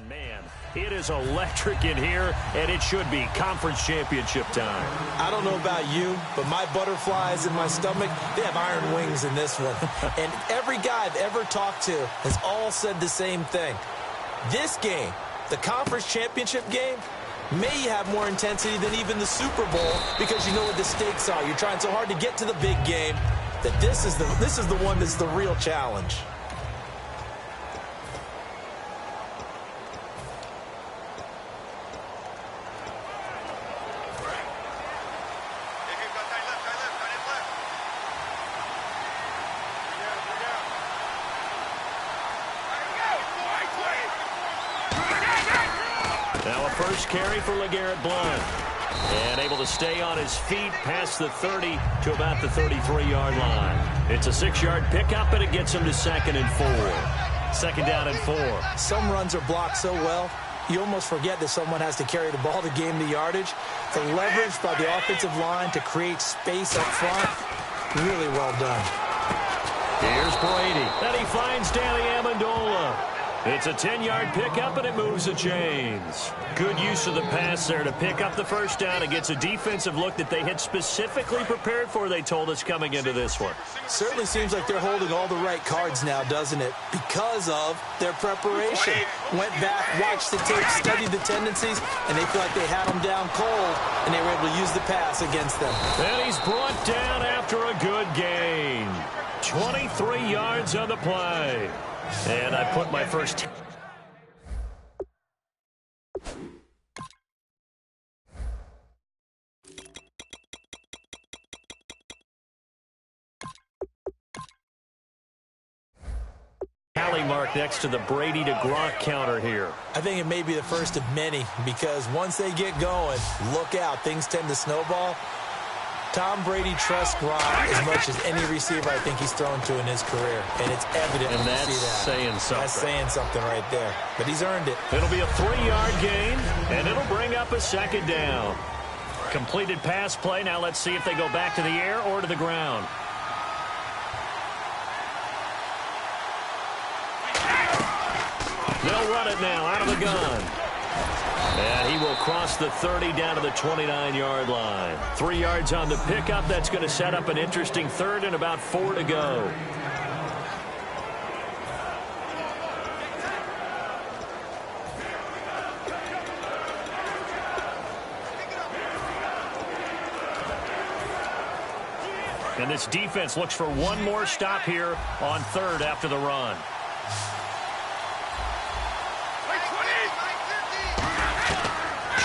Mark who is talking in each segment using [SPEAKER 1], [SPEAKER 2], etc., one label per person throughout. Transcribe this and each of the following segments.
[SPEAKER 1] Man, it is electric in here, and it should be conference championship time.
[SPEAKER 2] I don't know about you, but my butterflies in my stomach, they have iron wings in this one. And every guy I've ever talked to has all said the same thing. This game, the conference championship game, may have more intensity than even the Super Bowl because you know what the stakes are. You're trying so hard to get to the big game that this is the one that's the real challenge.
[SPEAKER 1] Now a first carry for LeGarrette Blount. And able to stay on his feet past the 30 to about the 33-yard line. It's a 6-yard pickup, and it gets him to 2nd and 4. 2nd down and 4.
[SPEAKER 2] Some runs are blocked so well, you almost forget that someone has to carry the ball to gain the yardage. The leverage by the offensive line to create space up front, really well done.
[SPEAKER 1] Here's Brady. And he finds Danny Amendola. It's a 10-yard pickup, and it moves the chains. Good use of the pass there to pick up the first down. It gets a defensive look that they had specifically prepared for, they told us, coming into this one.
[SPEAKER 2] Certainly seems like they're holding all the right cards now, doesn't it? Because of their preparation. Went back, watched the tape, studied the tendencies, and they feel like they had them down cold, and they were able to use the pass against them.
[SPEAKER 1] And he's brought down after a good gain. 23 yards on the play. And I put my first... tally mark next to the Brady to Gronk counter here.
[SPEAKER 2] I think it may be the first of many, because once they get going, look out, things tend to snowball. Tom Brady trusts Gronk as much as any receiver I think he's thrown to in his career, and it's evident when you see that.
[SPEAKER 1] Saying something.
[SPEAKER 2] That's saying something right there, but he's earned it.
[SPEAKER 1] It'll be a 3-yard gain, and it'll bring up a 2nd down. Completed pass play. Now let's see if they go back to the air or to the ground. They'll run it now out of the gun. And he will cross the 30 down to the 29-yard line. 3 yards on the pickup. That's going to set up an interesting 3rd and about 4 to go. And this defense looks for one more stop here on 3rd after the run.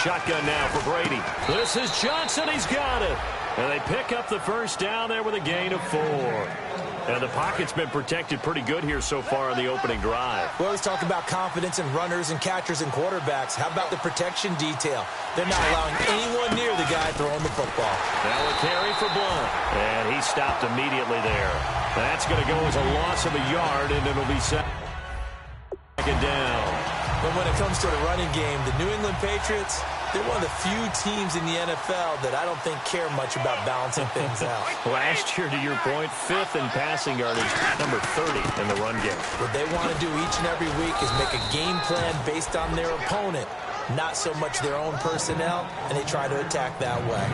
[SPEAKER 1] Shotgun now for Brady. This is Johnson. He's got it. And they pick up the first down there with a gain of 4. And the pocket's been protected pretty good here so far on the opening drive.
[SPEAKER 2] We always talk about confidence in runners and catchers and quarterbacks. How about the protection detail? They're not allowing anyone near the guy throwing the football.
[SPEAKER 1] Now a carry for Blount. And he stopped immediately there. That's going to go as a loss of a yard, and it'll be 2nd down.
[SPEAKER 2] But when it comes to the running game, the New England Patriots, they're one of the few teams in the NFL that I don't think care much about balancing things out.
[SPEAKER 1] Last year, to your point, 5th in passing yardage, number 30 in the run game.
[SPEAKER 2] What they want to do each and every week is make a game plan based on their opponent, not so much their own personnel, and they try to attack that way.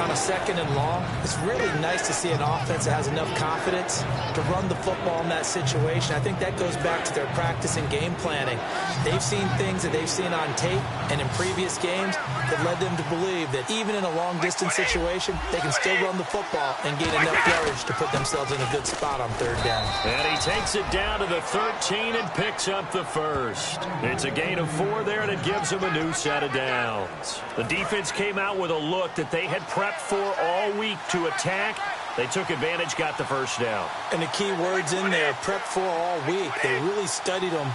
[SPEAKER 2] On a 2nd and long, it's really nice to see an offense that has enough confidence to run the football in that situation. I think that goes back to their practice and game planning. They've seen things that they've seen on tape and in previous games that led them to believe that even in a long-distance situation, they can still run the football and gain enough yardage to put themselves in a good spot on 3rd down.
[SPEAKER 1] And he takes it down to the 13 and picks up the first. It's a gain of 4 there, and it gives him a new set of downs. The defense came out with a look that they had prepped for all week to attack. They took advantage, got the first down.
[SPEAKER 2] And the key words in there, prepped for all week. They really studied them,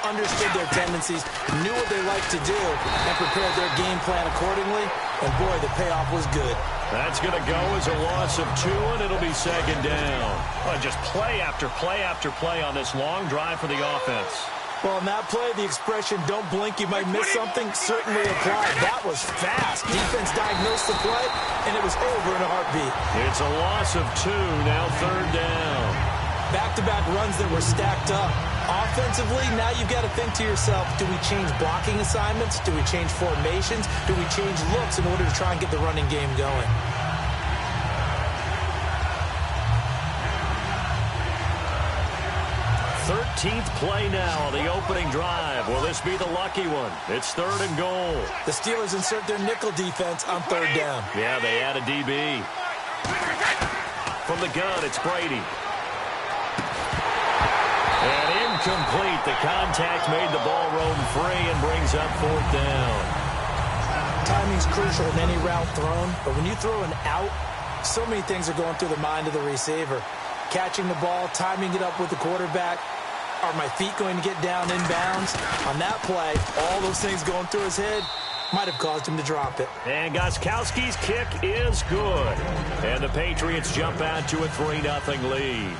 [SPEAKER 2] understood their tendencies, knew what they like to do, and prepared their game plan accordingly. And boy, the payoff was good.
[SPEAKER 1] That's going to go as a loss of 2, and it'll be 2nd down. Well, just play after play after play on this long drive for the offense.
[SPEAKER 2] Well, on that play, the expression, don't blink, you might miss something, certainly applied. That was fast. Defense diagnosed the play, and it was over in a heartbeat.
[SPEAKER 1] It's a loss of 2, now 3rd down.
[SPEAKER 2] Back-to-back runs that were stacked up. Offensively, now you've got to think to yourself, do we change blocking assignments? Do we change formations? Do we change looks in order to try and get the running game going?
[SPEAKER 1] 13th play now on the opening drive. Will this be the lucky one? It's 3rd and goal.
[SPEAKER 2] The Steelers insert their nickel defense on 3rd down.
[SPEAKER 1] Yeah, they add a DB. From the gun, it's Brady. And incomplete. The contact made the ball roam free and brings up 4th down.
[SPEAKER 2] Timing's crucial in any route thrown, but when you throw an out, so many things are going through the mind of the receiver. Catching the ball, timing it up with the quarterback. Are my feet going to get down inbounds? On that play, all those things going through his head might have caused him to drop it.
[SPEAKER 1] And Gostkowski's kick is good. And the Patriots jump out to a 3-0 lead.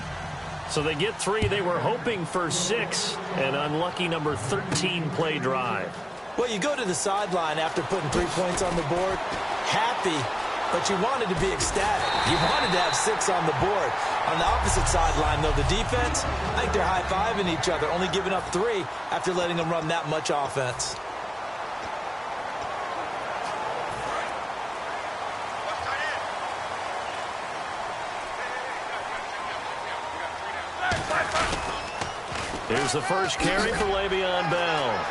[SPEAKER 1] So they get 3. They were hoping for 6. An unlucky number 13 play drive.
[SPEAKER 2] Well, you go to the sideline after putting 3 points on the board, happy, but you wanted to be ecstatic. You wanted to have 6 on the board. On the opposite sideline, though, the defense, I think they're high-fiving each other, only giving up 3 after letting them run that much offense.
[SPEAKER 1] Here's the first carry for Le'Veon Bell.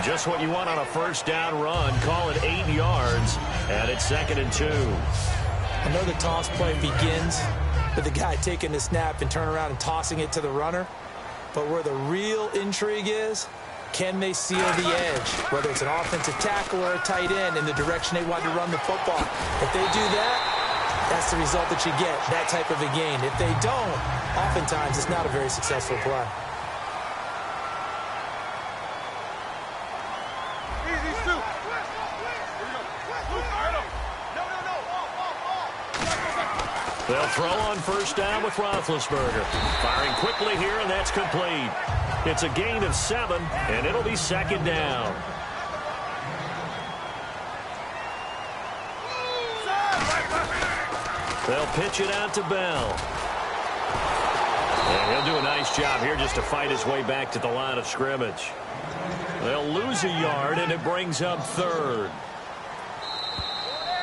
[SPEAKER 1] Just what you want on a first down run. Call it 8 yards, and it's 2nd and 2.
[SPEAKER 2] I know the toss play begins with the guy taking the snap and turning around and tossing it to the runner. But where the real intrigue is, can they seal the edge? Whether it's an offensive tackle or a tight end in the direction they want to run the football. If they do that, that's the result that you get, that type of a gain. If they don't, oftentimes it's not a very successful play.
[SPEAKER 1] They'll throw on first down with Roethlisberger. Firing quickly here, and that's complete. It's a gain of 7, and it'll be 2nd down. They'll pitch it out to Bell. And he'll do a nice job here just to fight his way back to the line of scrimmage. They'll lose a yard, and it brings up 3rd.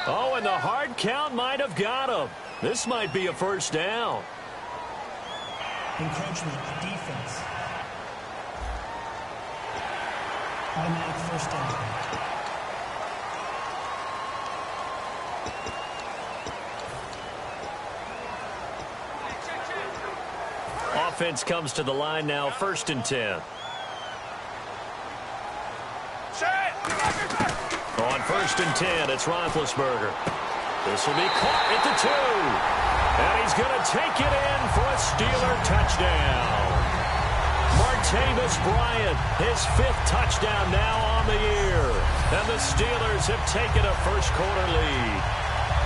[SPEAKER 1] Oh, and the hard count might have got him. This might be a first down.
[SPEAKER 3] Encroachment, defense. Automatic first down.
[SPEAKER 1] Offense comes to the line now, 1st and 10. On 1st and 10, it's Roethlisberger. This will be caught at the 2. And he's going to take it in for a Steeler touchdown. Martavis Bryant, his 5th touchdown now on the year. And the Steelers have taken a first-quarter lead.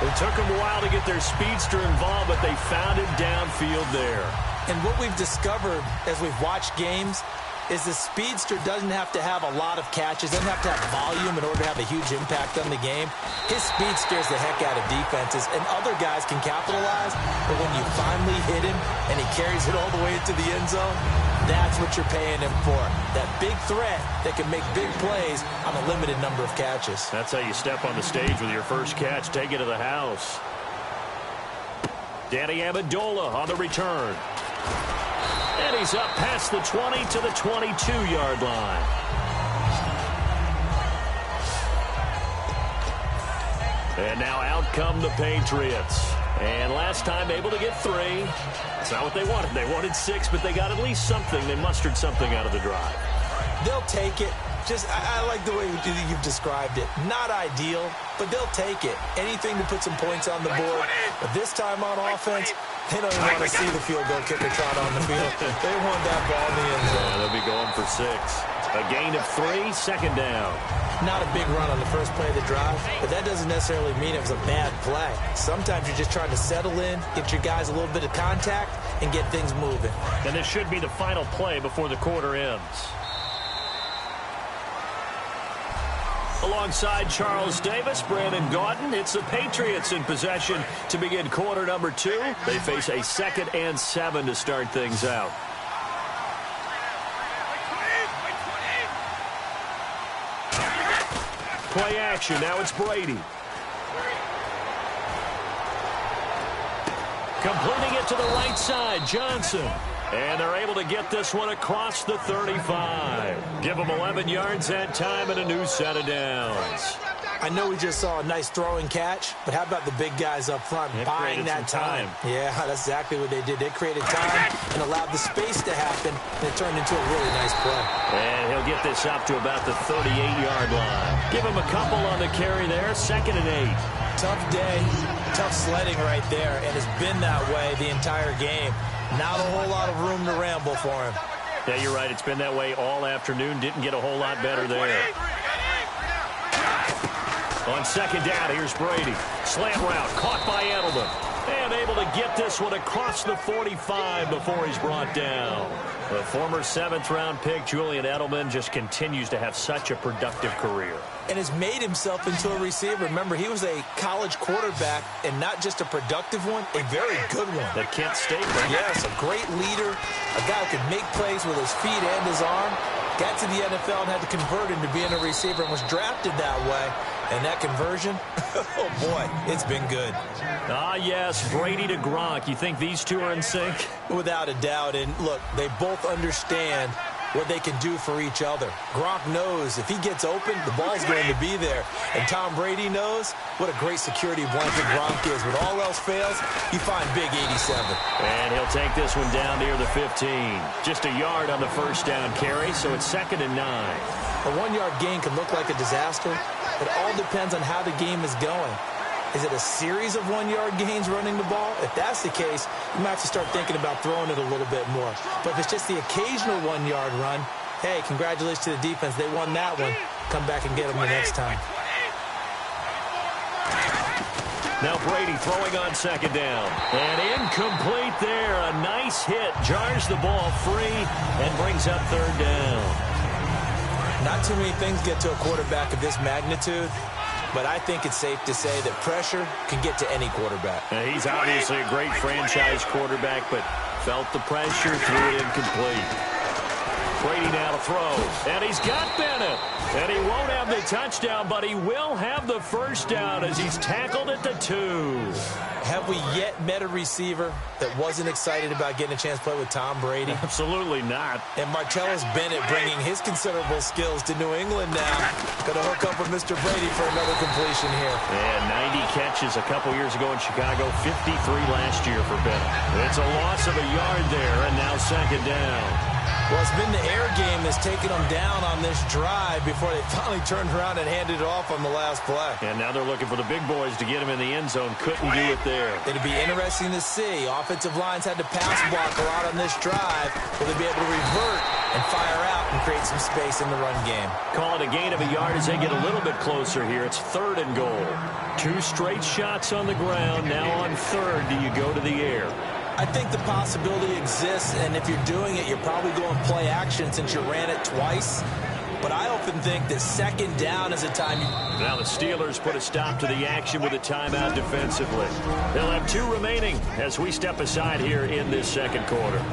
[SPEAKER 1] It took them a while to get their speedster involved, but they found him downfield there.
[SPEAKER 2] And what we've discovered as we've watched games is the speedster doesn't have to have a lot of catches, doesn't have to have volume in order to have a huge impact on the game. His speed scares the heck out of defenses, and other guys can capitalize, but when you finally hit him and he carries it all the way into the end zone, that's what you're paying him for. That big threat that can make big plays on a limited number of catches.
[SPEAKER 1] That's how you step on the stage with your first catch. Take it to the house. Danny Amendola on the return. And he's up past the 20 to the 22-yard line. And now out come the Patriots. And last time able to get 3. That's not what they wanted. They wanted 6, but they got at least something. They mustered something out of the drive.
[SPEAKER 2] They'll take it. I like the way you've described it. Not ideal, but they'll take it. Anything to put some points on the board. But this time on offense, they don't even want to see the field goal kicker trot on the field. They want that ball in the end zone.
[SPEAKER 1] Yeah, they'll be going for 6. A gain of 3, 2nd down.
[SPEAKER 2] Not a big run on the first play of the drive, but that doesn't necessarily mean it was a bad play. Sometimes you're just trying to settle in, get your guys a little bit of contact, and get things moving.
[SPEAKER 1] And this should be the final play before the quarter ends. Alongside Charles Davis, Brandon Gaudin, it's the Patriots in possession to begin quarter number 2. They face a 2nd and 7 to start things out. play action. Now it's Brady. Completing it to the right side, Johnson. And they're able to get this one across the 35. Give them 11 yards that time and a new set of downs.
[SPEAKER 2] I know we just saw a nice throwing catch, but how about the big guys up front buying that time? Yeah, that's exactly what they did. They created time and allowed the space to happen, and it turned into a really nice play.
[SPEAKER 1] And he'll get this up to about the 38-yard line. Give him a couple on the carry there, 2nd and 8.
[SPEAKER 2] Tough day, tough sledding right there, and it's been that way the entire game. Not a whole lot of room to ramble for him.
[SPEAKER 1] Yeah, you're right. It's been that way all afternoon. Didn't get a whole lot better there. On 2nd down, here's Brady. Slant route, caught by Edelman. And able to get this one across the 45 before he's brought down. The former 7th-round pick, Julian Edelman, just continues to have such a productive career.
[SPEAKER 2] And has made himself into a receiver. Remember, he was a college quarterback, and not just a productive one, a very good one.
[SPEAKER 1] At Kent State, right?
[SPEAKER 2] Yes, a great leader, a guy who could make plays with his feet and his arm. Got to the NFL and had to convert into being a receiver and was drafted that way. And that conversion, oh boy, it's been good.
[SPEAKER 1] Ah, yes, Brady to Gronk. You think these two are in sync?
[SPEAKER 2] Without a doubt. And look, they both understand what they can do for each other. Gronk knows if he gets open, the ball's going to be there. And Tom Brady knows what a great security blanket Gronk is. When all else fails, you find big 87.
[SPEAKER 1] And he'll take this one down near the 15. Just a yard on the 1st down carry, so it's 2nd and 9.
[SPEAKER 2] A 1-yard gain can look like a disaster. It all depends on how the game is going. Is it a series of 1-yard gains running the ball? If that's the case, you might have to start thinking about throwing it a little bit more. But if it's just the occasional 1-yard run, hey, congratulations to the defense. They won that one. Come back and get them the next time.
[SPEAKER 1] Now Brady throwing on 2nd down. And incomplete there. A nice hit. Jars the ball free and brings up 3rd down.
[SPEAKER 2] Not too many things get to a quarterback of this magnitude, but I think it's safe to say that pressure can get to any quarterback.
[SPEAKER 1] He's obviously a great franchise quarterback, but felt the pressure, threw it incomplete. Brady now to throw, and he's got Bennett. And he won't have the touchdown, but he will have the 1st down as he's tackled at the 2.
[SPEAKER 2] Have we yet met a receiver that wasn't excited about getting a chance to play with Tom Brady?
[SPEAKER 1] Absolutely not.
[SPEAKER 2] And Martellus Bennett bringing his considerable skills to New England now. Going to hook up with Mr. Brady for another completion here.
[SPEAKER 1] And 90 catches a couple years ago in Chicago, 53 last year for Bennett. It's a loss of a yard there, and now 2nd down.
[SPEAKER 2] Well, it's been the air game that's taken them down on this drive before they finally turned around and handed it off on the last play.
[SPEAKER 1] And now they're looking for the big boys to get him in the end zone. Couldn't do it there.
[SPEAKER 2] It'd be interesting to see. Offensive lines had to pass block a lot on this drive. Will they be able to revert and fire out and create some space in the run game?
[SPEAKER 1] Call it a gain of a yard as they get a little bit closer here. It's 3rd and goal. 2 straight shots on the ground. Now on 3rd, do you go to the air?
[SPEAKER 2] I think the possibility exists, and if you're doing it, you're probably going play action since you ran it twice. But I often think that 2nd down is a time you...
[SPEAKER 1] Now the Steelers put a stop to the action with a timeout defensively. They'll have 2 remaining as we step aside here in this 2nd quarter.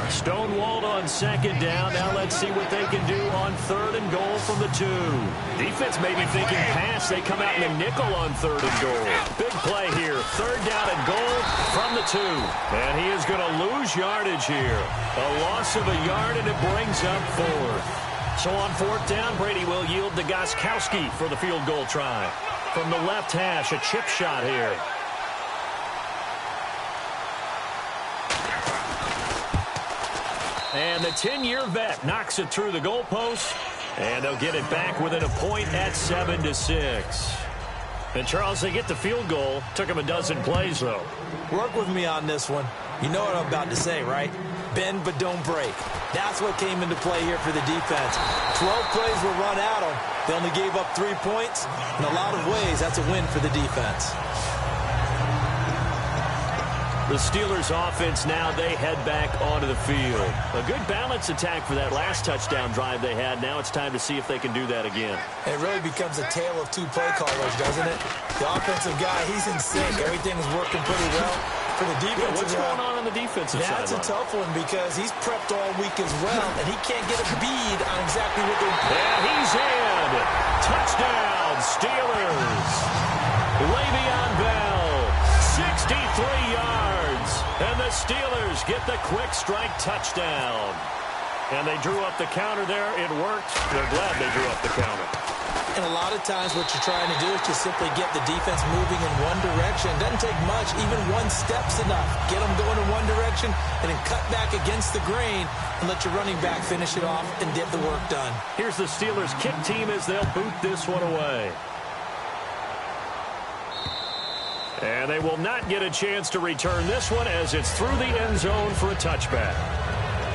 [SPEAKER 1] Stonewalled on 2nd down. Now let's see what they can do on 3rd and goal from the 2. Defense may be thinking pass. They come out in a nickel on 3rd and goal. Big play here. 3rd down and goal from the 2. And he is going to lose yardage here. A loss of a yard, and it brings up 4th. So on 4th down, Brady will yield to Gostkowski for the field goal try. From the left hash, a chip shot here. And the 10-year vet knocks it through the goalpost, and they'll get it back within a point at 7-6. And, Charles, they get the field goal. Took them a dozen plays, though.
[SPEAKER 2] Work with me on this one. You know what I'm about to say, right? Bend but don't break. That's what came into play here for the defense. 12 plays were run at them. They only gave up 3 points. In a lot of ways, that's a win for the defense.
[SPEAKER 1] The Steelers offense now, they head back onto the field. A good balance attack for that last touchdown drive they had. Now it's time to see if they can do that again.
[SPEAKER 2] And it really becomes a tale of 2 play callers, doesn't it? The offensive guy, he's in sync. Everything's working pretty well. for the defense.
[SPEAKER 1] What's going on the defensive side?
[SPEAKER 2] That's a tough one because he's prepped all week as well, and he can't get a bead on exactly what they're doing.
[SPEAKER 1] And he's in. Touchdown, Steelers. Le'Veon Bell, 63 yards. And the Steelers get the quick strike touchdown. And they drew up the counter there. It worked. They're glad they drew up the counter.
[SPEAKER 2] And a lot of times what you're trying to do is just simply get the defense moving in one direction. It doesn't take much. Even one step's enough. Get them going in one direction and then cut back against the grain and let your running back finish it off and get the work done.
[SPEAKER 1] Here's the Steelers kick team as they'll boot this one away. And they will not get a chance to return this one as it's through the end zone for a touchback.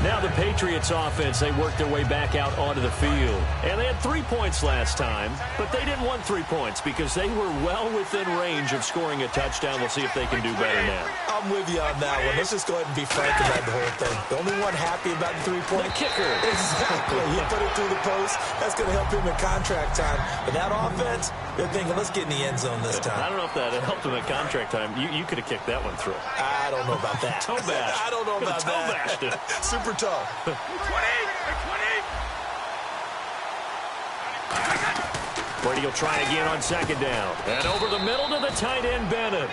[SPEAKER 1] Now the Patriots offense, they worked their way back out onto the field. And they had 3 points last time, but they didn't want 3 points because they were well within range of scoring a touchdown. We'll see if they can do better now.
[SPEAKER 2] I'm with you on that one. Let's just go ahead and be frank about the whole thing. The only one happy about the 3-point
[SPEAKER 1] kicker.
[SPEAKER 2] Exactly. He put it through the post. That's going to help him in contract time. But that offense, they're thinking, let's get in the end zone this time.
[SPEAKER 1] I don't know if that helped him at contract time. You could have kicked that one through.
[SPEAKER 2] I don't know about that.
[SPEAKER 1] Toe bash.
[SPEAKER 2] I don't know about
[SPEAKER 1] toe
[SPEAKER 2] that.
[SPEAKER 1] Bashed it.
[SPEAKER 2] Super toe.
[SPEAKER 4] 20.
[SPEAKER 1] Brady will try again on second down. And over the middle to the tight end, Bennett.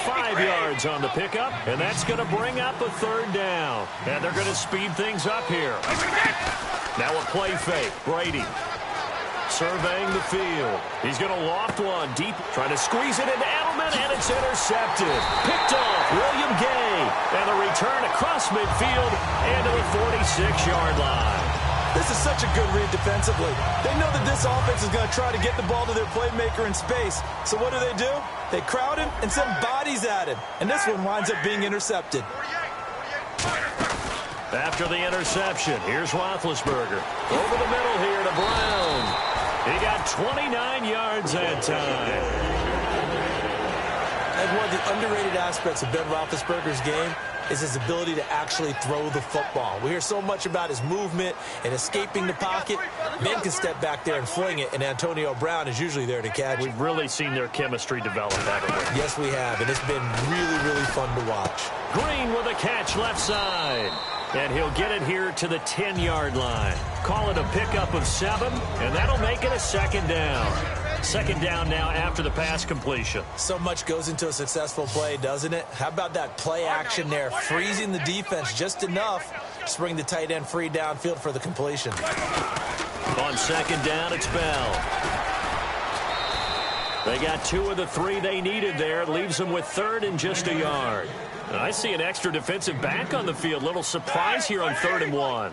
[SPEAKER 1] 5 yards on the pickup, and that's going to bring up a third down. And they're going to speed things up here. Now a play fake. Brady surveying the field. He's going to loft one deep, trying to squeeze it into Edelman, and it's intercepted. Picked off William Gay, and a return across midfield into the 46-yard line.
[SPEAKER 2] This is such a good read defensively. They know that this offense is going to try to get the ball to their playmaker in space. So what do? They crowd him and send bodies at him. And this one winds up being intercepted.
[SPEAKER 1] After the interception, here's Roethlisberger. Over the middle here to Brown. He got 29 yards that time.
[SPEAKER 2] And one of the underrated aspects of Ben Roethlisberger's game is his ability to actually throw the football. We hear so much about his movement and escaping the pocket. Ben can step back there and fling it, and Antonio Brown is usually there to catch it.
[SPEAKER 1] We've really seen their chemistry develop, haven't we?
[SPEAKER 2] Yes, we have, and it's been really, really fun to watch.
[SPEAKER 1] Green with a catch left side. And he'll get it here to the 10-yard line. Call it a pickup of 7, and that'll make it a second down. Second down now after the pass completion.
[SPEAKER 2] So much goes into a successful play, doesn't it? How about that play action there, freezing the defense just enough to bring the tight end free downfield for the completion.
[SPEAKER 1] On second down, it's Bell. They got 2 of the 3 they needed there. It leaves them with third and just a yard. And I see an extra defensive back on the field. Little surprise here on 3rd and 1.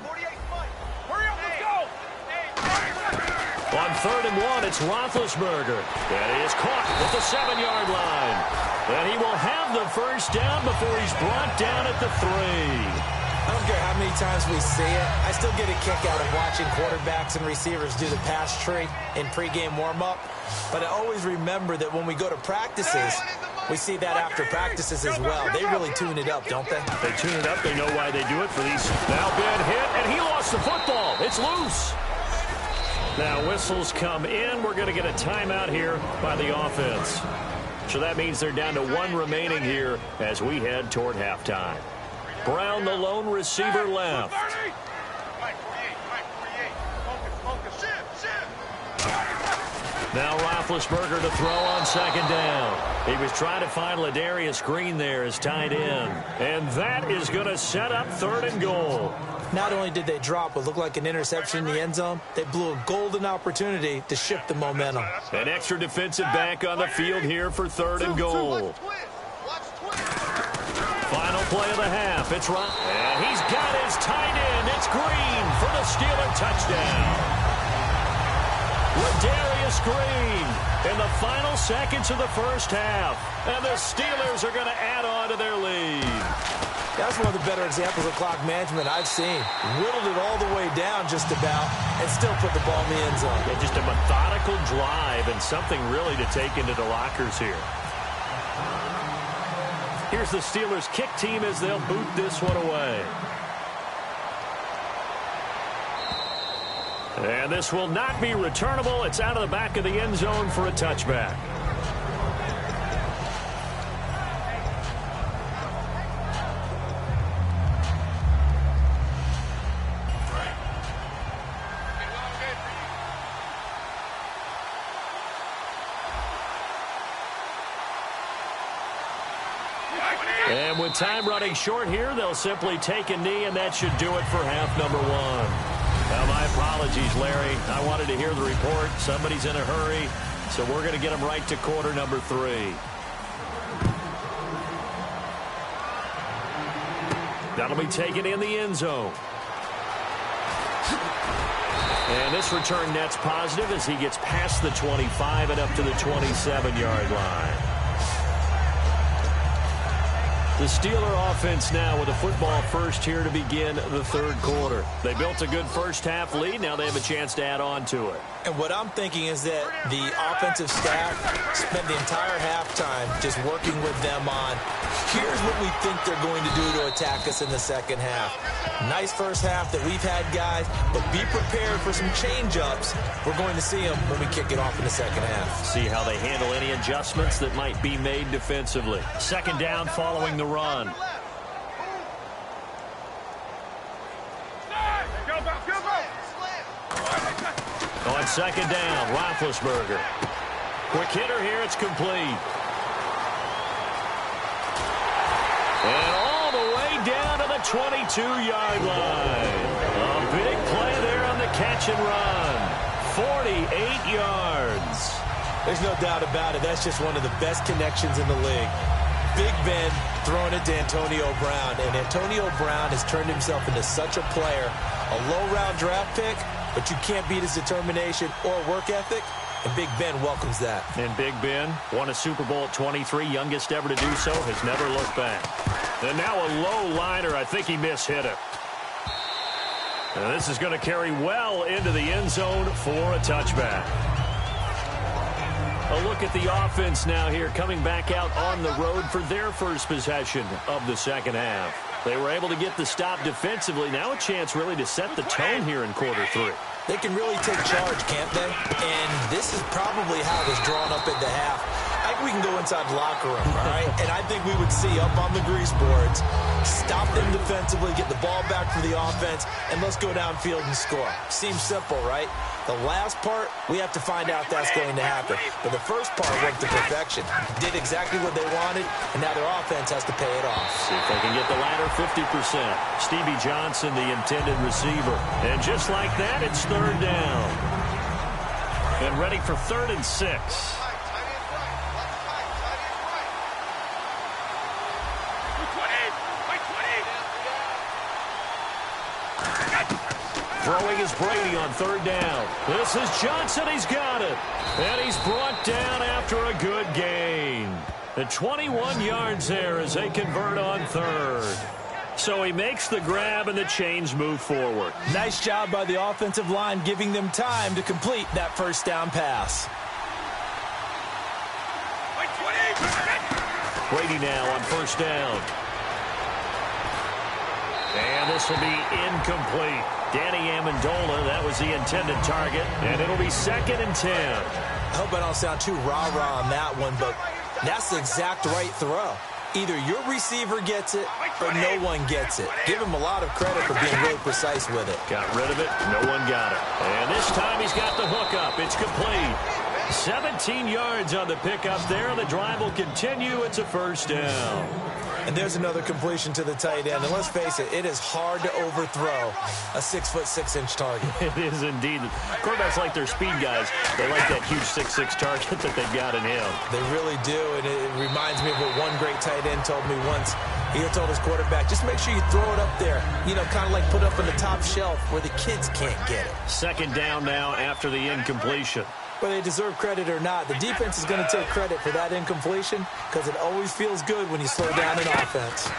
[SPEAKER 1] On 3rd and 1, it's Roethlisberger. And he is caught at the 7-yard line. And he will have the first down before he's brought down at the 3.
[SPEAKER 2] I don't care how many times we see it. I still get a kick out of watching quarterbacks and receivers do the pass tree in pregame warm-up. But I always remember that when we go to practices, we see that after practices as well. They really tune it up, don't they?
[SPEAKER 1] They tune it up. They know why they do it for these. Now Ben hit, and he lost the football. It's loose. Now whistles come in. We're going to get a timeout here by the offense. So that means they're down to 1 remaining here as we head toward halftime. Brown, the lone receiver, left. Now Roethlisberger to throw on second down. He was trying to find Ladarius Green there as tight end. And that is going to set up 3rd and goal.
[SPEAKER 2] Not only did they drop what looked like an interception in the end zone, they blew a golden opportunity to shift the momentum.
[SPEAKER 1] An extra defensive back on the field here for 3rd and goal. Final play of the half. It's Ron. And he's got his tight end. It's Green for the Steeler touchdown. Ladarius Green in the final seconds of the first half. And the Steelers are going to add on to their lead.
[SPEAKER 2] That's one of the better examples of clock management I've seen. Whittled it all the way down just about and still put the ball in the end zone.
[SPEAKER 1] Yeah, just a methodical drive and something really to take into the lockers here. Here's the Steelers kick team as they'll boot this one away. And this will not be returnable. It's out of the back of the end zone for a touchback. And with time running short here, they'll simply take a knee, and that should do it for half number one. Now, my apologies, Larry. I wanted to hear the report. Somebody's in a hurry, so we're going to get them right to quarter number 3. That'll be taken in the end zone. And this return net's positive as he gets past the 25 and up to the 27-yard line. The Steeler offense now with a football first here to begin the third quarter. They built a good first-half lead. Now they have a chance to add on to it.
[SPEAKER 2] And what I'm thinking is that the offensive staff spent the entire halftime just working with them on, here's what we think they're going to do to attack us in the second half. Nice first half that we've had, guys, but be prepared for some change-ups. We're going to see them when we kick it off in the second half.
[SPEAKER 1] See how they handle any adjustments that might be made defensively. Second down following the run. On second down, Roethlisberger. Quick hitter here, it's complete. And all the way down to the 22-yard line. A big play there on the catch and run. 48 yards.
[SPEAKER 2] There's no doubt about it. That's just one of the best connections in the league. Big Ben throwing it to Antonio Brown. And Antonio Brown has turned himself into such a player. A low-round draft pick, but you can't beat his determination or work ethic. And Big Ben welcomes that.
[SPEAKER 1] And Big Ben won a Super Bowl at 23, youngest ever to do so, has never looked back. And now a low liner. I think he mishit it. And this is going to carry well into the end zone for a touchback. A look at the offense now here, coming back out on the road for their first possession of the second half. They were able to get the stop defensively. Now a chance really to set the tone here in quarter 3.
[SPEAKER 2] They can really take charge, can't they? And this is probably how it was drawn up at the half. I think we can go inside the locker room, all right? And I think we would see up on the grease boards, stop them defensively, get the ball back for the offense, and let's go downfield and score. Seems simple, right? The last part, we have to find out that's going to happen. But the first part worked to perfection. Did exactly what they wanted, and now their offense has to pay it off.
[SPEAKER 1] See if they can get the latter 50%. Stevie Johnson, the intended receiver. And just like that, it's third down. And ready for 3rd and 6. Throwing is Brady on third down. This is Johnson. He's got it. And he's brought down after a good gain. The 21 yards there as they convert on third. So he makes the grab and the chains move forward.
[SPEAKER 2] Nice job by the offensive line giving them time to complete that first down pass.
[SPEAKER 1] Brady now on first down. And this will be incomplete. Danny Amendola, that was the intended target, and it'll be 2nd and 10.
[SPEAKER 2] I hope I don't sound too rah-rah on that one, but that's the exact right throw. Either your receiver gets it or no one gets it. Give him a lot of credit for being really precise with it.
[SPEAKER 1] Got rid of it. No one got it. And this time he's got the hook up. It's complete. 17 yards on the pickup there. The drive will continue. It's a first down.
[SPEAKER 2] And there's another completion to the tight end. And let's face it, it is hard to overthrow a 6'6" target.
[SPEAKER 1] It is indeed. Quarterbacks like their speed guys. They like that huge 6'6" target that they've got in him.
[SPEAKER 2] They really do. And it reminds me of what one great tight end told me once. He told his quarterback, just make sure you throw it up there. You know, kind of like put up on the top shelf where the kids can't get it.
[SPEAKER 1] Second down now after the incompletion.
[SPEAKER 2] Whether they deserve credit or not, the defense is going to take credit for that incompletion because it always feels good when you slow down an offense.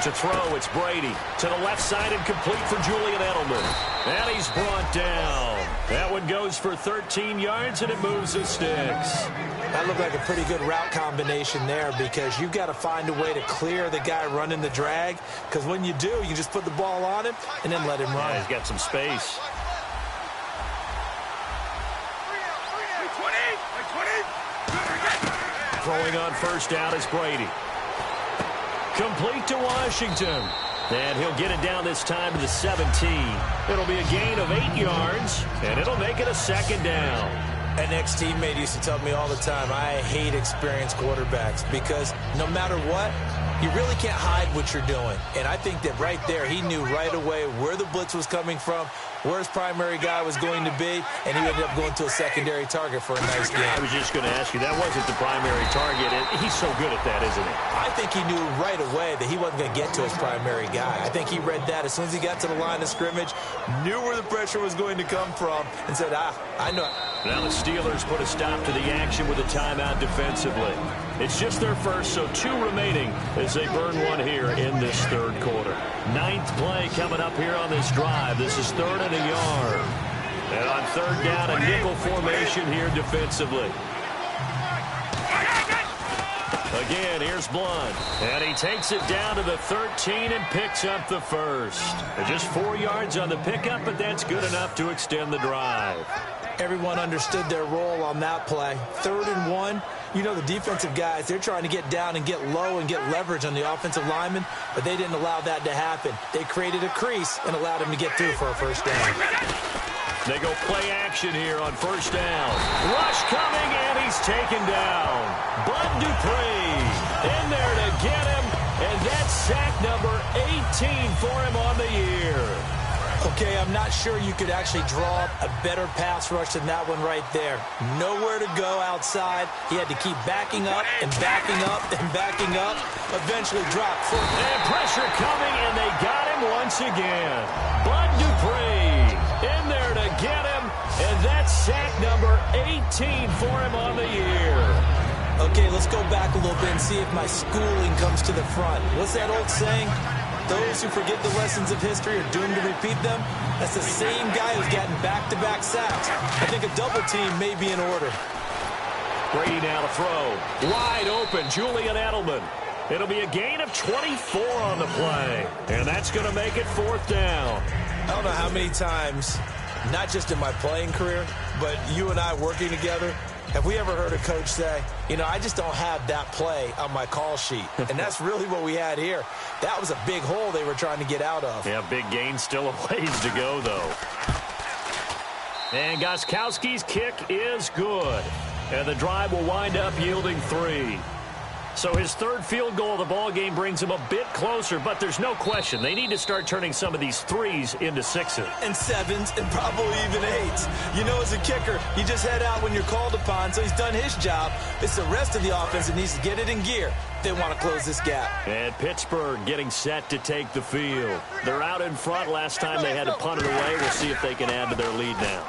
[SPEAKER 1] To throw, it's Brady. To the left side and complete for Julian Edelman. And he's brought down. That one goes for 13 yards, and it moves the sticks.
[SPEAKER 2] That looked like a pretty good route combination there because you've got to find a way to clear the guy running the drag because when you do, you just put the ball on him and then let him run.
[SPEAKER 1] Yeah, he's got some space. Throwing on first down is Brady. Complete to Washington. And he'll get it down this time to the 17. It'll be a gain of 8 yards, and it'll make it a second down.
[SPEAKER 2] An ex-teammate used to tell me all the time, I hate experienced quarterbacks because no matter what, you really can't hide what you're doing. And I think that right there, he knew right away where the blitz was coming from, where his primary guy was going to be, and he ended up going to a secondary target for a nice game.
[SPEAKER 1] I was just going to ask you, that wasn't the primary target, and he's so good at that, isn't he?
[SPEAKER 2] I think he knew right away that he wasn't going to get to his primary guy. I think he read that as soon as he got to the line of scrimmage, knew where the pressure was going to come from, and said, I know.
[SPEAKER 1] Now the Steelers put a stop to the action with a timeout defensively. It's just their first, so 2 remaining as they burn one here in this third quarter. 9th play coming up here on this drive. This is 3rd and a yard. And on 3rd down, a nickel formation here defensively. Again, here's Blunt. And he takes it down to the 13 and picks up the first. Just 4 yards on the pickup, but that's good enough to extend the drive.
[SPEAKER 2] Everyone understood their role on that play. 3rd and 1. You know, the defensive guys, they're trying to get down and get low and get leverage on the offensive lineman, but they didn't allow that to happen. They created a crease and allowed him to get through for a first down.
[SPEAKER 1] They go play action here on 1st down. Rush coming, and he's taken down. Bud Dupree in there to get him, and that's sack number 18 for him on the year.
[SPEAKER 2] Okay, I'm not sure you could actually draw up a better pass rush than that one right there. Nowhere to go outside. He had to keep backing up and backing up and backing up. Eventually dropped.
[SPEAKER 1] And pressure coming, and they got him once again. Bud Dupree in there to get him, and that's sack number 18 for him on the year.
[SPEAKER 2] Okay, let's go back a little bit and see if my schooling comes to the front. What's that old saying? Those who forget the lessons of history are doomed to repeat them. That's the same guy who's gotten back-to-back sacks. I think a double team may be in order.
[SPEAKER 1] Brady now to throw. Wide open, Julian Edelman. It'll be a gain of 24 on the play. And that's going to make it 4th down.
[SPEAKER 2] I don't know how many times, not just in my playing career, but you and I working together, have we ever heard a coach say, you know, I just don't have that play on my call sheet? And that's really what we had here. That was a big hole they were trying to get out of.
[SPEAKER 1] Yeah, big gain, still a ways to go, though. And Gostkowski's kick is good. And the drive will wind up yielding 3. So his 3rd field goal of the ball game brings him a bit closer, but there's no question they need to start turning some of these 3s into 6s.
[SPEAKER 2] And 7s and probably even 8s. You know, as a kicker, you just head out when you're called upon, so he's done his job. It's the rest of the offense that needs to get it in gear if they want to close this gap.
[SPEAKER 1] And Pittsburgh getting set to take the field. They're out in front. Last time they had to punt it away. We'll see if they can add to their lead now.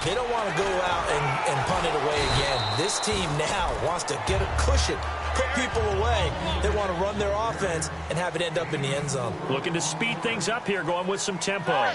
[SPEAKER 2] They don't want to go out and punt it away again. This team now wants to get a cushion, put people away. They want to run their offense and have it end up in the end zone.
[SPEAKER 1] Looking to speed things up here, going with some tempo.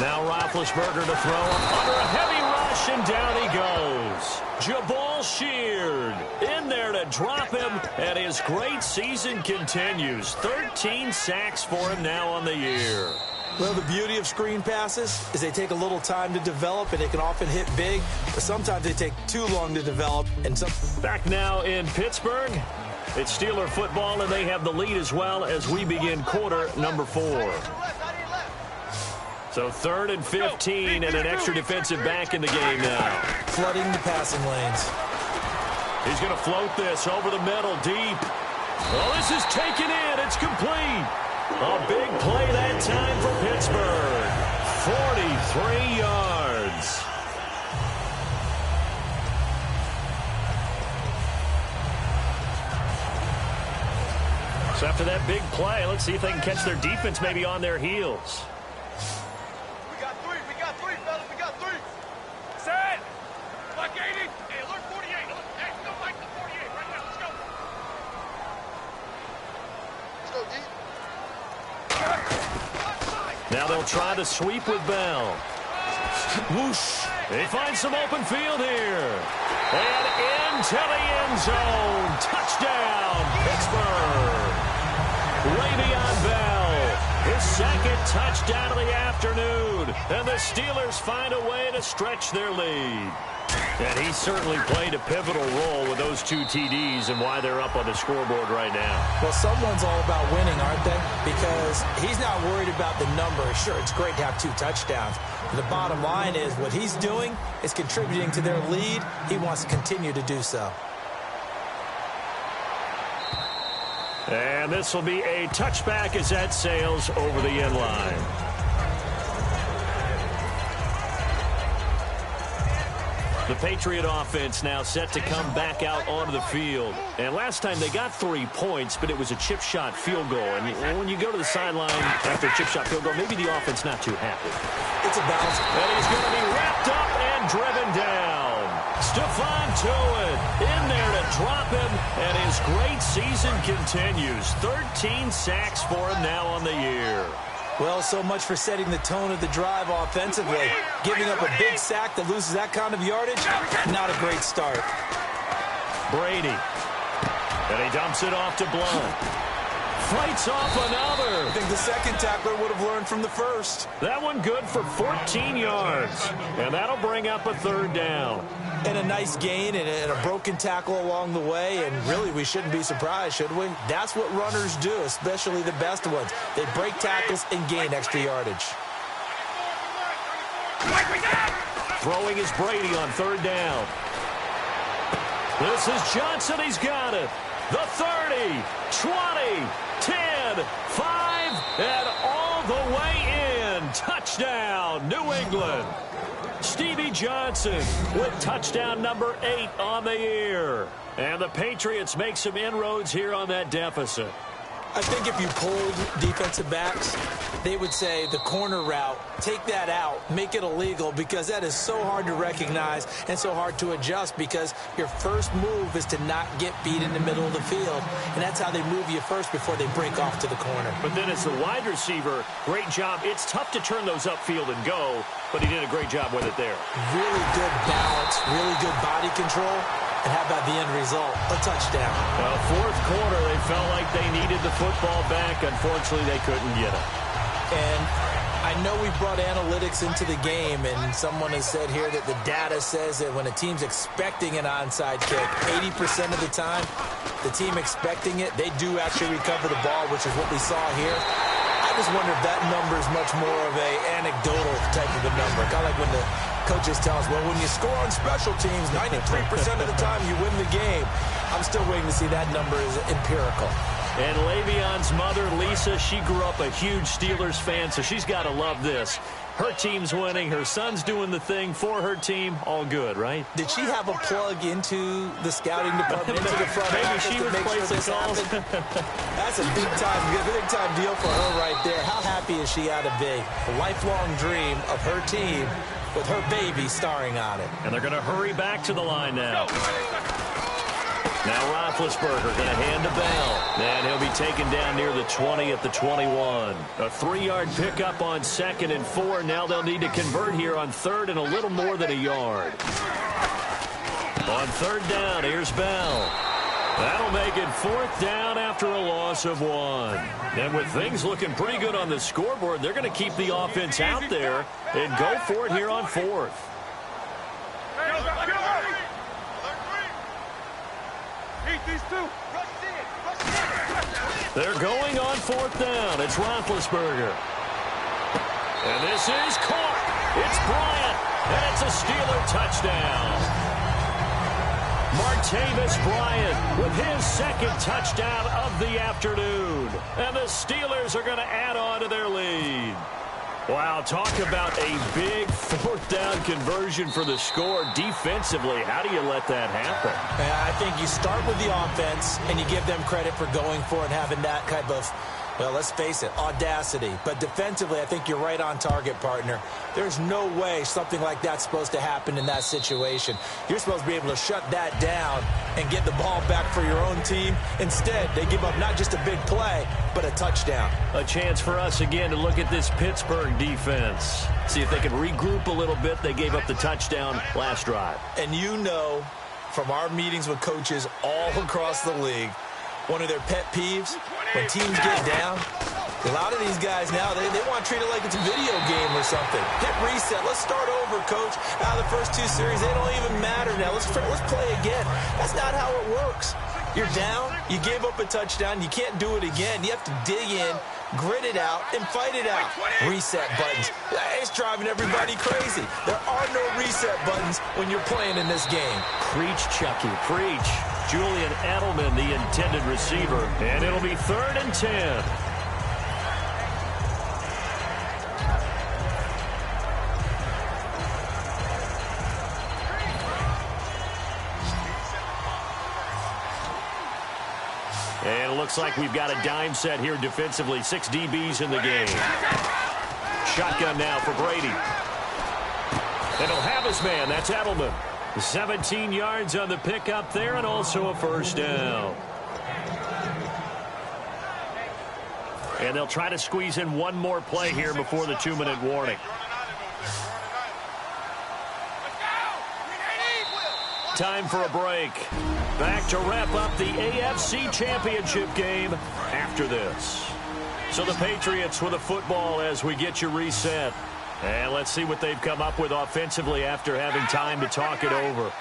[SPEAKER 1] Now Roethlisberger to throw under a heavy rush, and down he goes. Jabal Sheard in there to drop him, and his great season continues. 13 sacks for him now on the year.
[SPEAKER 2] Well, the beauty of screen passes is they take a little time to develop, and they can often hit big, but sometimes they take too long to develop.
[SPEAKER 1] Back now in Pittsburgh, it's Steeler football, and they have the lead as well as we begin quarter number 4. So 3rd and 15 and an extra defensive back in the game now.
[SPEAKER 2] Flooding the passing lanes.
[SPEAKER 1] He's going to float this over the middle deep. Oh, this is taken in. It's complete. A big play that time for Pittsburgh. 43 yards. So after that big play, let's see if they can catch their defense maybe on their heels.
[SPEAKER 4] We got three, fellas. We got 3. Set. Like 80. Hey, alert 48. Hey, go like the 48 right now. Let's go. Let's go, D.
[SPEAKER 1] Now they'll try to sweep with Bell. Whoosh. They find some open field here. And into the end zone. Touchdown, Pittsburgh. Le'Veon Bell, his 2nd touchdown of the afternoon. And the Steelers find a way to stretch their lead. And he certainly played a pivotal role with those 2 TDs and why they're up on the scoreboard right now.
[SPEAKER 2] Well, someone's all about winning, aren't they? because he's not worried about the number. Sure, it's great to have 2 touchdowns. But the bottom line is what he's doing is contributing to their lead. He wants to continue to do so.
[SPEAKER 1] And this will be a touchback as that sails over the end line. The Patriot offense now set to come back out onto the field. And last time they got 3 points, but it was a chip shot field goal. And when you go to the sideline after a chip shot field goal, maybe the offense not too happy.
[SPEAKER 2] It's a bounce.
[SPEAKER 1] And he's going to be wrapped up and driven down. Stephon Tuitt in there to drop him, and his great season continues. 13 sacks for him now on the year.
[SPEAKER 2] Well, so much for setting the tone of the drive offensively. Giving up a big sack that loses that kind of yardage, not a great start.
[SPEAKER 1] Brady. And he dumps it off to Blunt. Fights off another.
[SPEAKER 2] I think the second tackler would have learned from the first.
[SPEAKER 1] That one good for 14 yards. And that'll bring up a 3rd down.
[SPEAKER 2] And a nice gain and a broken tackle along the way. And really, we shouldn't be surprised, should we? That's what runners do, especially the best ones. They break tackles and gain extra yardage.
[SPEAKER 1] Throwing is Brady on 3rd down. This is Johnson. He's got it. The 30, 20, 10, 5, and all the way in. Touchdown, New England. Stevie Johnson with touchdown number 8 on the year. And the Patriots make some inroads here on that deficit.
[SPEAKER 2] I think if you polled defensive backs, they would say the corner route, take that out, make it illegal, because that is so hard to recognize and so hard to adjust, because your first move is to not get beat in the middle of the field. And that's how they move you first before they break off to the corner.
[SPEAKER 1] But then as the wide receiver, great job. It's tough to turn those upfield and go, but he did a great job with it there.
[SPEAKER 2] Really good balance, really good body control. And how about the end result? A touchdown.
[SPEAKER 1] Well, 4th quarter, they felt like they needed the football back. Unfortunately, they couldn't get it.
[SPEAKER 2] And I know we brought analytics into the game, and someone has said here that the data says that when a team's expecting an onside kick, 80% of the time, the team expecting it, they do actually recover the ball, which is what we saw here. I just wonder if that number is much more of a anecdotal type of a number. Kind of like when the coaches tell us, well, when you score on special teams, 93% of the time you win the game. I'm still waiting to see that number is empirical.
[SPEAKER 1] And Le'Veon's mother, Lisa, she grew up a huge Steelers fan, so she's got to love this. Her team's winning. Her son's doing the thing for her team. All good, right?
[SPEAKER 2] Did she have a plug into the scouting department, into the front
[SPEAKER 1] Maybe
[SPEAKER 2] office
[SPEAKER 1] she
[SPEAKER 2] to
[SPEAKER 1] was
[SPEAKER 2] make sure this happened? That's a big-time deal for her right there. How happy is she out of be? A lifelong dream of her team with her baby starring on it.
[SPEAKER 1] And they're going to hurry back to the line now. Now Roethlisberger going to hand to Bell. And he'll be taken down near the 20 at the 21. A 3-yard pickup on 2nd and 4. Now they'll need to convert here on 3rd and a little more than a yard. On 3rd down, here's Bell. That'll make it 4th down after a loss of 1. And with things looking pretty good on the scoreboard, they're going to keep the offense out there and go for it here on 4th. They're going on 4th down. It's Roethlisberger. And this is caught. It's Bryant. And it's a Steeler touchdown. Martavis Bryant with his 2nd touchdown of the afternoon. And the Steelers are going to add on to their lead. Wow, talk about a big 4th down conversion for the score. Defensively, how do you let that happen?
[SPEAKER 2] I think you start with the offense, and you give them credit for going for it and having that type of, well, let's face it, audacity. But defensively, I think you're right on target, partner. There's no way something like that's supposed to happen in that situation. You're supposed to be able to shut that down and get the ball back for your own team. Instead, they give up not just a big play, but a touchdown.
[SPEAKER 1] A chance for us again to look at this Pittsburgh defense. See if they can regroup a little bit. They gave up the touchdown last drive.
[SPEAKER 2] And you know from our meetings with coaches all across the league, one of their pet peeves, when teams get down, a lot of these guys now, they want to treat it like it's a video game or something. Hit reset. Let's start over, coach. Out of the first 2 series, they don't even matter now. Let's play again. That's not how it works. You're down. You gave up a touchdown. You can't do it again. You have to dig in, Grit it out and fight it out. Reset buttons. It's driving everybody crazy. There are no reset buttons when you're playing in this game.
[SPEAKER 1] Preach, Chucky, preach. Julian Edelman, the intended receiver, and it'll be 3rd and 10. And it looks like we've got a dime set here defensively. 6 DBs in the game. Shotgun now for Brady. And he'll have his man. That's Edelman. 17 yards on the pickup there and also a first down. And they'll try to squeeze in one more play here before the 2-minute warning. Time for a break. Back to wrap up the AFC Championship game after this. So the Patriots with a football as we get you reset. And let's see what they've come up with offensively after having time to talk it over.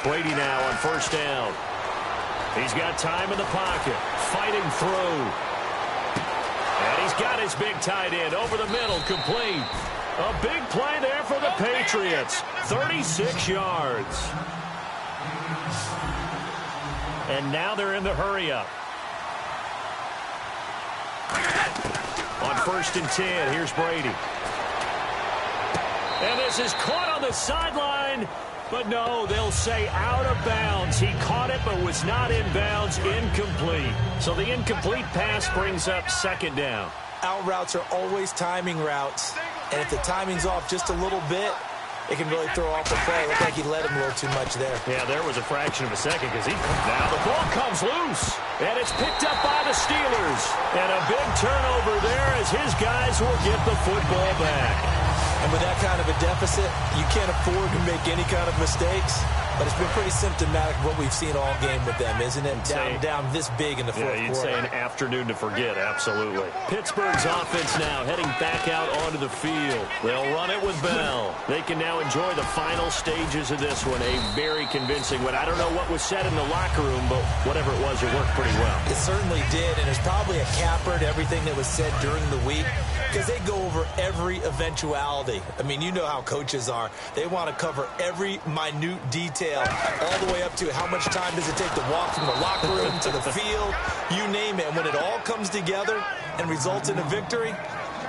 [SPEAKER 1] Brady now on first down. He's got time in the pocket. Fighting through. And he's got his big tight end over the middle, complete. A big play there for the Patriots. 36 yards. And now they're in the hurry-up. On 1st and 10, here's Brady. And this is caught on the sideline. But no, they'll say out of bounds. He caught it but was not in bounds. Incomplete. So the incomplete pass brings up 2nd down.
[SPEAKER 2] Out routes are always timing routes. And if the timing's off just a little bit, it can really throw off the play. It looked like he led him a little too much there.
[SPEAKER 1] Yeah, there was a fraction of a second because now the ball comes loose. And it's picked up by the Steelers. And a big turnover there as his guys will get the football back.
[SPEAKER 2] And with that kind of a deficit, you can't afford to make any kind of mistakes. But it's been pretty symptomatic of what we've seen all game with them, isn't it? Down this big in the fourth quarter.
[SPEAKER 1] Yeah, you'd say an afternoon to forget, absolutely. Pittsburgh's offense now heading back out onto the field. They'll run it with Bell. They can now enjoy the final stages of this one. A very convincing one. I don't know what was said in the locker room, but whatever it was, it worked pretty well.
[SPEAKER 2] It certainly did, and there's probably a capper to everything that was said during the week because they go over every eventuality. I mean, you know how coaches are. They want to cover every minute detail, all the way up to how much time does it take to walk from the locker room to the field, you name it. And when it all comes together and results in a victory,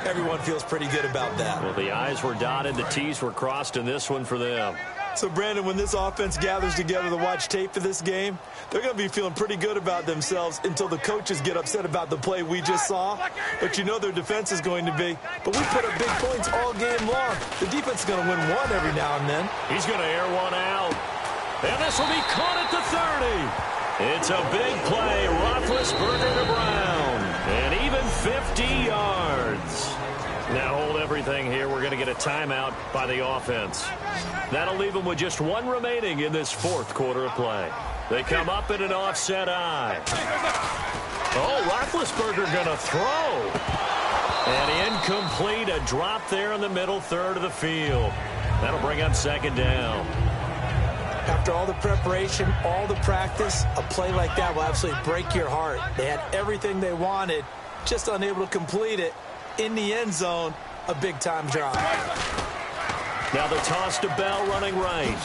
[SPEAKER 2] everyone feels pretty good about that.
[SPEAKER 1] Well, the I's were dotted, the T's were crossed in this one for them.
[SPEAKER 2] So, Brandon, when this offense gathers together to watch tape for this game, they're going to be feeling pretty good about themselves until the coaches get upset about the play we just saw. But you know their defense is going to be. But we put up big points all game long. The defense is going to win one every now and then.
[SPEAKER 1] He's going to air one out. And this will be caught at the 30. It's a big play. Roethlisberger to Brown. And even 50 yards. Now hold everything here. We're going to get a timeout by the offense. That'll leave them with just one remaining in this fourth quarter of play. They come up in an offset eye. Oh, Roethlisberger going to throw. And incomplete. A drop there in the middle third of the field. That'll bring up 2nd down.
[SPEAKER 2] After all the preparation, all the practice, a play like that will absolutely break your heart. They had everything they wanted, just unable to complete it. In the end zone, a big-time drive.
[SPEAKER 1] Now the toss to Bell running right.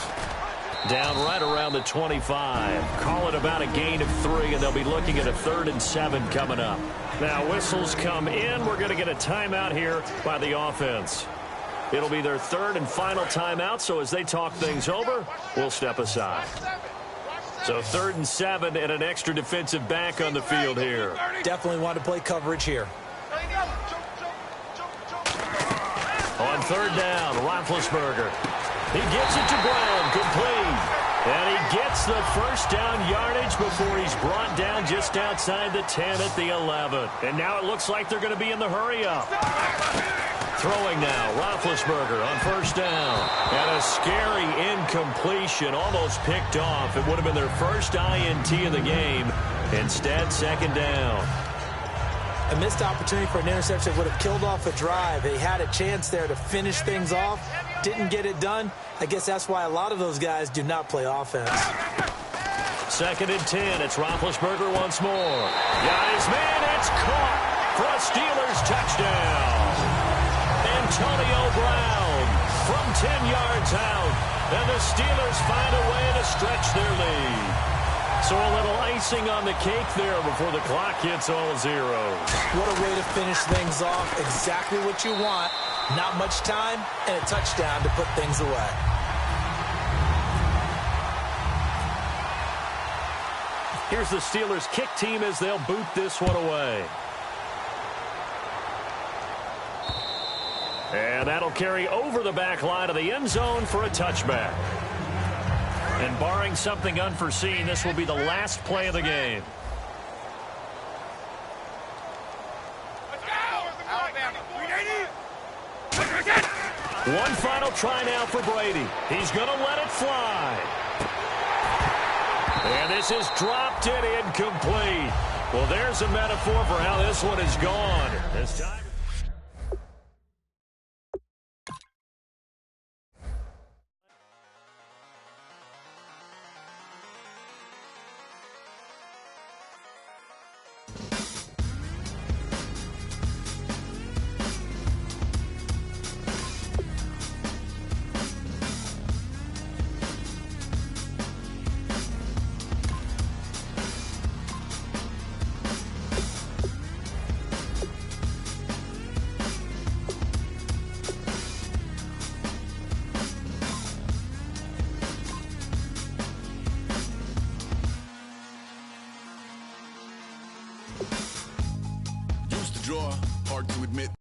[SPEAKER 1] Down right around the 25. Call it about a gain of 3, and they'll be looking at a 3rd and 7 coming up. Now whistles come in. We're going to get a timeout here by the offense. It'll be their 3rd and final timeout, so as they talk things over, we'll step aside. So 3rd and 7 and an extra defensive back on the field here.
[SPEAKER 2] Definitely want to play coverage here.
[SPEAKER 1] On 3rd down, Roethlisberger. He gets it to Brown, complete. And he gets the first down yardage before he's brought down just outside the 10 at the 11. And now it looks like they're going to be in the hurry-up. Throwing now, Roethlisberger on 1st down. And a scary incompletion, almost picked off. It would have been their first INT of the game. Instead, 2nd down.
[SPEAKER 2] A missed opportunity for an interception would have killed off a drive. They had a chance there to finish things off. Didn't get it done. I guess that's why a lot of those guys do not play offense.
[SPEAKER 1] 2nd and 10. It's Roethlisberger once more. Got his man. It's caught. for a Steelers touchdown. Antonio Brown from 10 yards out, and the Steelers find a way to stretch their lead. So a little icing on the cake there before the clock hits all zeros.
[SPEAKER 2] What a way to finish things off. Exactly what you want. Not much time and a touchdown to put things away.
[SPEAKER 1] Here's the Steelers kick team as they'll boot this one away. And that'll carry over the back line of the end zone for a touchback. And barring something unforeseen, this will be the last play of the game. One final try now for Brady. He's going to let it fly. And this is dropped and incomplete. Well, there's a metaphor for how this one is gone. This time.
[SPEAKER 5] Used to draw, hard to admit.